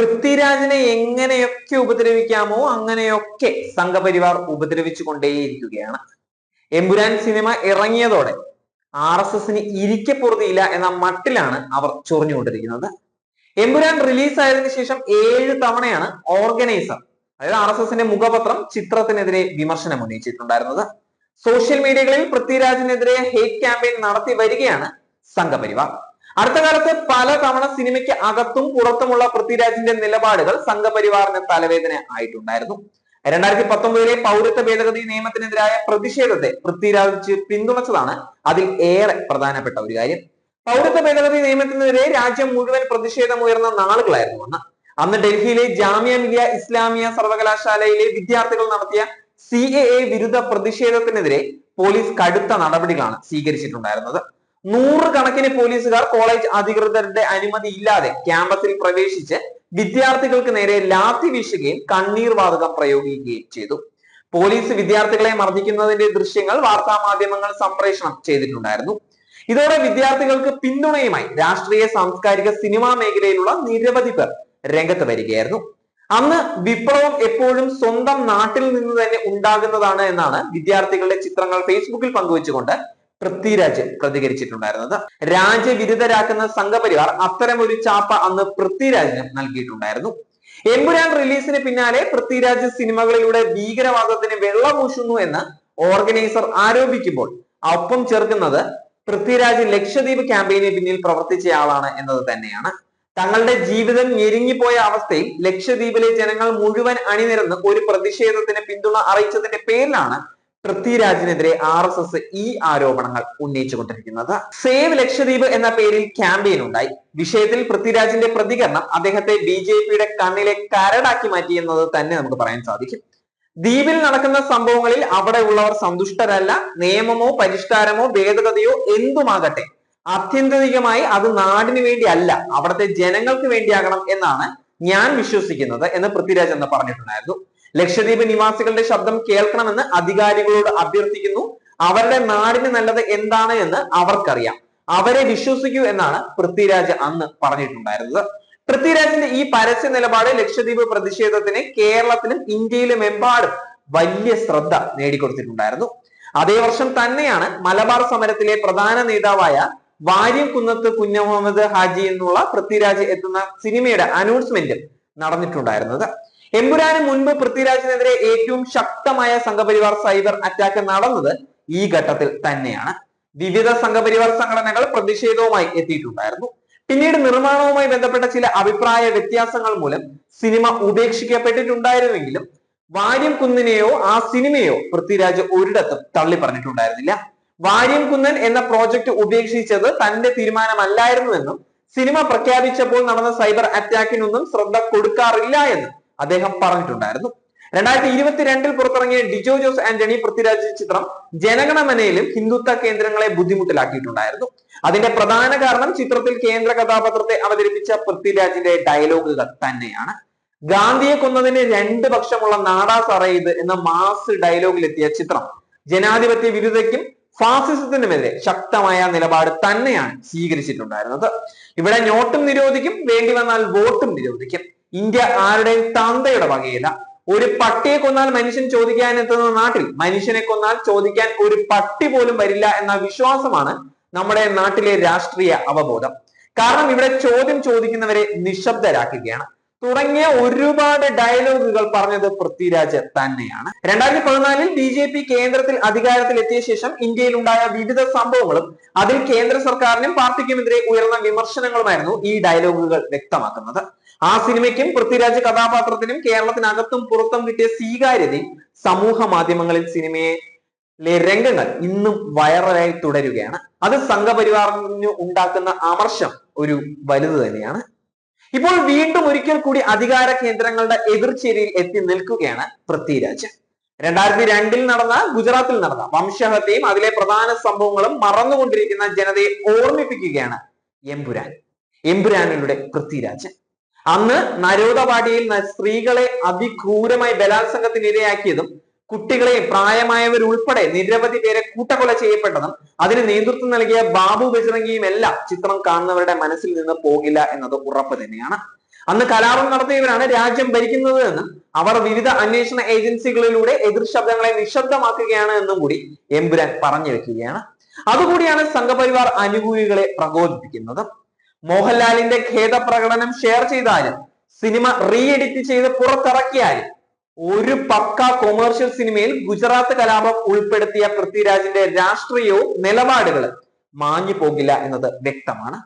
പൃഥ്വിരാജിനെ എങ്ങനെയൊക്കെ ഉപദ്രവിക്കാമോ അങ്ങനെയൊക്കെ സംഘപരിവാർ ഉപദ്രവിച്ചു കൊണ്ടേയിരിക്കുകയാണ്. എമ്പുരാൻ സിനിമ ഇറങ്ങിയതോടെ RSSന് ഇരിക്കെ പൊറുതിയില്ല എന്ന മട്ടിലാണ് അവർ ചൊറിഞ്ഞുകൊണ്ടിരിക്കുന്നത്. എമ്പുരാൻ റിലീസായതിനു ശേഷം 7 തവണയാണ് ഓർഗനൈസർ, അതായത് RSSന്റെ മുഖപത്രം, ചിത്രത്തിനെതിരെ വിമർശനം ഉന്നയിച്ചിട്ടുണ്ടായിരുന്നത്. സോഷ്യൽ മീഡിയകളിൽ പൃഥ്വിരാജിനെതിരെ ഹേറ്റ് ക്യാമ്പയിൻ നടത്തി വരികയാണ് സംഘപരിവാർ. അടുത്ത കാലത്ത് പല തവണ സിനിമയ്ക്ക് അകത്തും പുറത്തുമുള്ള പൃഥ്വിരാജിന്റെ നിലപാടുകൾ സംഘപരിവാറിന് തലവേദന ആയിട്ടുണ്ടായിരുന്നു. 2019 പൗരത്വ ഭേദഗതി നിയമത്തിനെതിരായ പ്രതിഷേധത്തെ പൃഥ്വിരാജ് പിന്തുണച്ചതാണ് അതിൽ ഏറെ പ്രധാനപ്പെട്ട ഒരു കാര്യം. പൗരത്വ ഭേദഗതി നിയമത്തിനെതിരെ രാജ്യം മുഴുവൻ പ്രതിഷേധമുയർന്ന നാളുകളായിരുന്നു അന്ന് ഡൽഹിയിലെ ജാമിയ മിലിയ ഇസ്ലാമിയ സർവകലാശാലയിലെ വിദ്യാർത്ഥികൾ നടത്തിയ CAA വിരുദ്ധ പ്രതിഷേധത്തിനെതിരെ പോലീസ് കടുത്ത നടപടികളാണ് സ്വീകരിച്ചിട്ടുണ്ടായിരുന്നത്. 100 കണക്കിന് പോലീസുകാർ കോളേജ് അധികൃതരുടെ അനുമതി ഇല്ലാതെ ക്യാമ്പസിൽ പ്രവേശിച്ച് വിദ്യാർത്ഥികൾക്ക് നേരെ ലാത്തി വീശുകയും കണ്ണീർ വാതകം പ്രയോഗിക്കുകയും ചെയ്തു. പോലീസ് വിദ്യാർത്ഥികളെ മർദ്ദിക്കുന്നതിന്റെ ദൃശ്യങ്ങൾ വാർത്താ മാധ്യമങ്ങൾ സംപ്രേഷണം ചെയ്തിട്ടുണ്ടായിരുന്നു. ഇതോടെ വിദ്യാർത്ഥികൾക്ക് പിന്തുണയുമായി രാഷ്ട്രീയ, സാംസ്കാരിക, സിനിമാ മേഖലയിലുള്ള നിരവധി പേർ രംഗത്ത് വരികയായിരുന്നു. അന്ന് വിപ്ലവം എപ്പോഴും സ്വന്തം നാട്ടിൽ നിന്ന് തന്നെ ഉണ്ടാകുന്നതാണ് എന്നാണ് വിദ്യാർത്ഥികളുടെ ചിത്രങ്ങൾ ഫേസ്ബുക്കിൽ പങ്കുവെച്ചുകൊണ്ട് പൃഥ്വിരാജ് പ്രതികരിച്ചിട്ടുണ്ടായിരുന്നത്. രാജ്യവിരുദ്ധരാക്കുന്ന സംഘപരിവാർ അത്തരമൊരു ചാപ്പ അന്ന് പൃഥ്വിരാജിന് നൽകിയിട്ടുണ്ടായിരുന്നു. എമ്പുരാൻ റിലീസിന് പിന്നാലെ പൃഥ്വിരാജ് സിനിമകളിലൂടെ ഭീകരവാദത്തിന് വെള്ളപൂശുന്നു എന്ന് ഓർഗനൈസർ ആരോപിക്കുമ്പോൾ ഒപ്പം ചേർക്കുന്നത് പൃഥ്വിരാജ് ലക്ഷദ്വീപ് ക്യാമ്പയിന് പിന്നിൽ പ്രവർത്തിച്ചയാളാണ് എന്നത് തന്നെയാണ്. തങ്ങളുടെ ജീവിതം ഞെരുങ്ങിപ്പോയ അവസ്ഥയിൽ ലക്ഷദ്വീപിലെ ജനങ്ങൾ മുഴുവൻ അണിനിരന്ന് ഒരു പ്രതിഷേധത്തിന് പിന്തുണ അറിയിച്ചതിന്റെ പേരിലാണ് പൃഥ്വിരാജിനെതിരെ RSS ഈ ആരോപണങ്ങൾ ഉന്നയിച്ചുകൊണ്ടിരിക്കുന്നത്. സേവ് ലക്ഷദ്വീപ് എന്ന പേരിൽ ക്യാമ്പയിൻ ഉണ്ടായി. വിഷയത്തിൽ പൃഥ്വിരാജിന്റെ പ്രതികരണം അദ്ദേഹത്തെ BJPയുടെ കണ്ണിലെ കരടാക്കി മാറ്റി എന്നത് തന്നെ നമുക്ക് പറയാൻ സാധിക്കും. ദ്വീപിൽ നടക്കുന്ന സംഭവങ്ങളിൽ അവിടെ ഉള്ളവർ സന്തുഷ്ടരല്ല. നിയമമോ പരിഷ്കാരമോ ഭേദഗതിയോ എന്തുമാകട്ടെ, ആത്യന്തികമായി അത് നാടിന് വേണ്ടി അല്ല, അവിടുത്തെ ജനങ്ങൾക്ക് വേണ്ടിയാകണം എന്നാണ് ഞാൻ വിശ്വസിക്കുന്നത് എന്ന് പൃഥ്വിരാജ് എന്ന് പറഞ്ഞിട്ടുണ്ടായിരുന്നു. ലക്ഷദ്വീപ് നിവാസികളുടെ ശബ്ദം കേൾക്കണമെന്ന് അധികാരികളോട് അഭ്യർത്ഥിക്കുന്നു. അവരുടെ നാടിന് നല്ലത് എന്താണ് എന്ന് അവർക്കറിയാം. അവരെ വിശ്വസിക്കൂ എന്നാണ് പൃഥ്വിരാജ് അന്ന് പറഞ്ഞിട്ടുണ്ടായിരുന്നത്. പൃഥ്വിരാജിന്റെ ഈ പരസ്യ നിലപാട് ലക്ഷദ്വീപ് പ്രതിഷേധത്തിന് കേരളത്തിലും ഇന്ത്യയിലും എമ്പാടും വലിയ ശ്രദ്ധ നേടിക്കൊടുത്തിട്ടുണ്ടായിരുന്നു. അതേ വർഷം തന്നെയാണ് മലബാർ സമരത്തിലെ പ്രധാന നേതാവായ വാര്യംകുന്നത്ത് കുഞ്ഞമുഹമ്മദ് ഹാജി എന്നുള്ള പൃഥ്വിരാജ് എത്തുന്ന സിനിമയുടെ അനൗൺസ്മെന്റ് നടന്നിട്ടുണ്ടായിരുന്നത്. എമ്പുരാന് മുൻപ് പൃഥ്വിരാജിനെതിരെ ഏറ്റവും ശക്തമായ സംഘപരിവാർ സൈബർ അറ്റാക്ക് നടന്നത് ഈ ഘട്ടത്തിൽ തന്നെയാണ്. വിവിധ സംഘപരിവാർ സംഘടനകൾ പ്രതിഷേധവുമായി എത്തിയിട്ടുണ്ടായിരുന്നു. പിന്നീട് നിർമ്മാണവുമായി ബന്ധപ്പെട്ട ചില അഭിപ്രായ വ്യത്യാസങ്ങൾ മൂലം സിനിമ ഉപേക്ഷിക്കപ്പെട്ടിട്ടുണ്ടായിരുന്നെങ്കിലും വാര്യംകുന്നിനെയോ ആ സിനിമയോ പൃഥ്വിരാജ് ഒരിടത്തും തള്ളി പറഞ്ഞിട്ടുണ്ടായിരുന്നില്ല. വാര്യംകുന്നൻ എന്ന പ്രോജക്റ്റ് ഉപേക്ഷിച്ചത് തന്റെ തീരുമാനമല്ലായിരുന്നുവെന്നും സിനിമ പ്രഖ്യാപിച്ചപ്പോൾ നടന്ന സൈബർ അറ്റാക്കിനൊന്നും ശ്രദ്ധ കൊടുക്കാറില്ല എന്നും അദ്ദേഹം പറഞ്ഞിട്ടുണ്ടായിരുന്നു. 2022 പുറത്തിറങ്ങിയ ഡിജോ ജോസ് ആന്റണി പൃഥ്വിരാജ് ചിത്രം ജനഗണമനയിലും ഹിന്ദുത്വ കേന്ദ്രങ്ങളെ ബുദ്ധിമുട്ടിലാക്കിയിട്ടുണ്ടായിരുന്നു. അതിന്റെ പ്രധാന കാരണം ചിത്രത്തിൽ കേന്ദ്ര കഥാപാത്രത്തെ അവതരിപ്പിച്ച പൃഥ്വിരാജിന്റെ ഡയലോഗുകൾ തന്നെയാണ്. ഗാന്ധിയെ കൊന്നതിന് 2 പക്ഷമുള്ള നാടാ സാറേ ഇത് എന്ന മാസ് ഡയലോഗിലെത്തിയ ചിത്രം ജനാധിപത്യ വിരുദ്ധയ്ക്കും ഫാസിസത്തിനുമെതിരെ ശക്തമായ നിലപാട് തന്നെയാണ് സ്വീകരിച്ചിട്ടുണ്ടായിരുന്നത്. ഇവിടെ നോട്ടും നിരോധിക്കും, വേണ്ടി വന്നാൽ വോട്ടും നിരോധിക്കും. ഇന്ത്യ ആരുടെയും തന്തയുടെ വകയില്ല. ഒരു പട്ടിയെ കൊന്നാൽ മനുഷ്യൻ ചോദിക്കാൻ എത്തുന്ന നാട്ടിൽ മനുഷ്യനെ കൊന്നാൽ ചോദിക്കാൻ ഒരു പട്ടി പോലും വരില്ല എന്ന വിശ്വാസമാണ് നമ്മുടെ നാട്ടിലെ രാഷ്ട്രീയ അവബോധം. കാരണം ഇവിടെ ചോദ്യം ചോദിക്കുന്നവരെ നിശബ്ദരാക്കുകയാണ് തുടങ്ങിയ ഒരുപാട് ഡയലോഗുകൾ പറഞ്ഞത് പൃഥ്വിരാജ് തന്നെയാണ്. 2014 BJP കേന്ദ്രത്തിൽ അധികാരത്തിൽ എത്തിയ ശേഷം ഇന്ത്യയിൽ ഉണ്ടായ വിവിധ സംഭവങ്ങളും അതിൽ കേന്ദ്ര സർക്കാരിനും പാർട്ടിക്കുമെതിരെ ഉയർന്ന വിമർശനങ്ങളുമായിരുന്നു ഈ ഡയലോഗുകൾ വ്യക്തമാക്കുന്നത്. ആ സിനിമയ്ക്കും പൃഥ്വിരാജ് കഥാപാത്രത്തിനും കേരളത്തിനകത്തും പുറത്തും കിട്ടിയ സ്വീകാര്യതയും സമൂഹ മാധ്യമങ്ങളിൽ സിനിമയിലെ രംഗങ്ങൾ ഇന്നും വൈറലായി തുടരുകയാണ്. അത് സംഘപരിവാറിന് ഉണ്ടാക്കുന്ന അമർഷം ഒരു വലുത് തന്നെയാണ്. ഇപ്പോൾ വീണ്ടും ഒരിക്കൽ കൂടി അധികാര കേന്ദ്രങ്ങളുടെ എതിർചേരിയിൽ എത്തി നിൽക്കുകയാണ് പൃഥ്വിരാജ്. 2002 ഗുജറാത്തിൽ നടന്ന വംശഹത്യയും അതിലെ പ്രധാന സംഭവങ്ങളും മറന്നുകൊണ്ടിരിക്കുന്ന ജനതയെ ഓർമ്മിപ്പിക്കുകയാണ് എമ്പുരാനിലൂടെ പൃഥ്വിരാജ്. അന്ന് നരോദപാടിയിൽ സ്ത്രീകളെ അതിക്രൂരമായി ബലാത്സംഗത്തിന് ഇരയാക്കിയതും കുട്ടികളെയും പ്രായമായവരുൾപ്പെടെ നിരവധി പേരെ കൂട്ടക്കൊല ചെയ്യപ്പെട്ടതും അതിന് നേതൃത്വം നൽകിയ ബാബു ബജ്രംഗിയും എല്ലാം ചിത്രം കാണുന്നവരുടെ മനസ്സിൽ നിന്ന് പോകില്ല എന്നത് ഉറപ്പ് തന്നെയാണ്. അന്ന് കലാപം നടത്തിയവരാണ് രാജ്യം ഭരിക്കുന്നത് എന്നും അവർ വിവിധ അന്വേഷണ ഏജൻസികളിലൂടെ എതിർ ശബ്ദങ്ങളെ നിശബ്ദമാക്കുകയാണ് എന്നും കൂടി എമ്പുരാൻ പറഞ്ഞു വെക്കുകയാണ്. അതുകൂടിയാണ് സംഘപരിവാർ അനുകൂലികളെ പ്രകോപിപ്പിക്കുന്നത്. മോഹൻലാലിന്റെ ഖേദപ്രകടനം ഷെയർ ചെയ്താലും സിനിമ റീ എഡിറ്റ് ചെയ്ത് പുറത്തിറക്കിയാലും ഒരു പക്ക കൊമേഴ്ഷ്യൽ സിനിമയിൽ ഗുജറാത്ത് കലാപം ഉൾപ്പെടുത്തിയ പൃഥ്വിരാജിന്റെ രാഷ്ട്രീയവും നിലപാടുകളും മാഞ്ഞു പോകില്ല എന്നത് വ്യക്തമാണ്.